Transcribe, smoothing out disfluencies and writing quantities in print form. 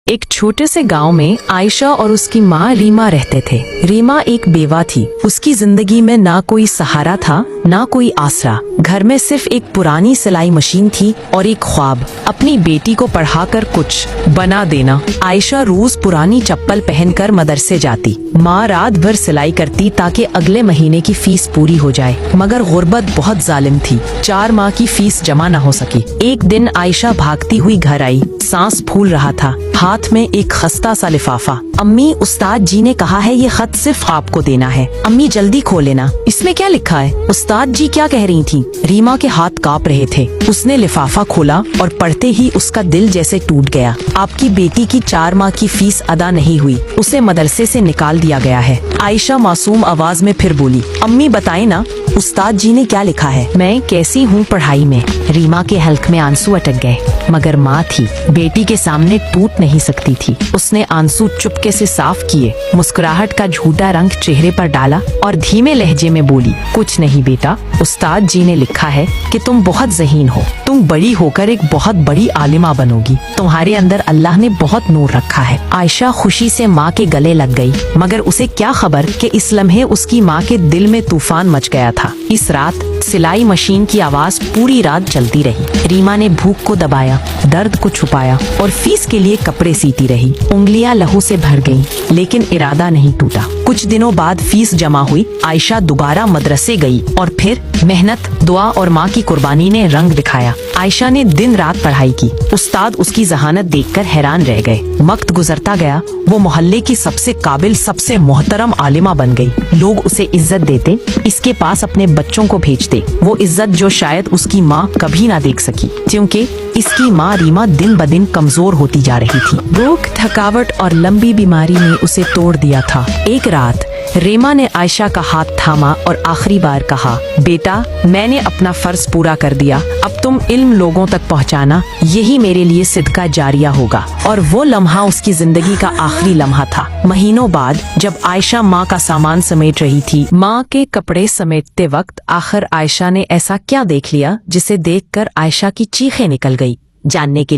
ایک چھوٹے سے گاؤں میں عائشہ اور اس کی ماں ریما رہتے تھے۔ ریما ایک بیوہ تھی۔ اس کی زندگی میں نہ کوئی سہارا تھا نہ کوئی آسرا۔ گھر میں صرف ایک پرانی سلائی مشین تھی اور ایک خواب، اپنی بیٹی کو پڑھا کر کچھ بنا دینا۔ عائشہ روز پرانی چپل پہن کر مدرسے جاتی، ماں رات بھر سلائی کرتی تاکہ اگلے مہینے کی فیس پوری ہو جائے، مگر غربت بہت ظالم تھی، 4 ماہ کی فیس جمع نہ ہو سکی۔ ایک دن عائشہ بھاگتی ہوئی گھر آئی، سانس پھول رہا تھا، ہاتھ میں ایک خستہ سا لفافہ۔ امی، استاد جی نے کہا ہے یہ خط صرف آپ کو دینا ہے، امی جلدی کھولینا، اس میں کیا لکھا ہے؟ استاد جی کیا کہہ رہی تھی؟ ریما کے ہاتھ کانپ رہے تھے۔ اس نے لفافہ کھولا اور پڑھتے ہی اس کا دل جیسے ٹوٹ گیا۔ آپ کی بیٹی کی 4 ماہ کی فیس ادا نہیں ہوئی، اسے مدرسے سے نکال دیا گیا ہے۔ عائشہ معصوم آواز میں پھر بولی، امی بتائیں نا، استاد جی نے کیا لکھا ہے؟ میں کیسی ہوں پڑھائی میں؟ ریما کے حلق میں آنسو اٹک گئے، مگر ماں تھی، بیٹی کے سامنے ٹوٹ نہیں سکتی تھی۔ اس نے آنسو چپکے سے صاف کیے، مسکراہٹ کا جھوٹا رنگ چہرے پر ڈالا اور دھیمے لہجے میں بولی، کچھ نہیں بیٹا، استاد جی نے لکھا ہے کہ تم بہت ذہین ہو، تم بڑی ہو کر ایک بہت بڑی عالمہ بنو گی، تمہارے اندر اللہ نے بہت نور رکھا ہے۔ عائشہ خوشی سے ماں کے گلے لگ گئی، مگر اسے کیا خبر کہ اس لمحے اس کی ماں کے دل میں طوفان مچ گیا تھا۔ اس رات سلائی مشین کی آواز پوری رات چلتی رہی۔ ریما نے بھوک کو دبایا، درد کو چھپایا اور فیس کے لیے کپڑے سیتی رہی۔ انگلیاں لہو سے بھر گئیں، لیکن ارادہ نہیں ٹوٹا۔ کچھ دنوں بعد فیس جمع ہوئی، عائشہ دوبارہ مدرسے گئی اور پھر محنت، دعا اور ماں کی قربانی نے رنگ دکھایا۔ عائشہ نے دن رات پڑھائی کی، استاد اس کی ذہانت دیکھ کر حیران رہ گئے۔ وقت گزرتا گیا، وہ محلے کی سب سے قابل، سب سے محترم عالمہ بن گئی۔ لوگ اسے عزت دیتے، اس کے پاس اپنے بچوں کو بھیجتے، وہ عزت جو شاید اس کی ماں کبھی نہ دیکھ سکی، کیونکہ اس کی ماں ریما دن بدن کمزور ہوتی جا رہی تھی۔ بھوک، تھکاوٹ اور لمبی بیماری نے اسے توڑ دیا تھا۔ ایک رات ریما نے عائشہ کا ہاتھ تھاما اور آخری بار کہا، بیٹا، میں نے اپنا فرض پورا کر دیا، اب تم علم لوگوں تک پہنچانا، یہی میرے لیے صدقہ جاریہ ہوگا۔ اور وہ لمحہ اس کی زندگی کا آخری لمحہ تھا۔ مہینوں بعد جب عائشہ ماں کا سامان سمیٹ رہی تھی، ماں کے کپڑے سمیٹتے وقت آخر عائشہ نے ایسا کیا دیکھ لیا جسے دیکھ کر عائشہ کی چیخیں نکل گئی؟ جاننے کے لیے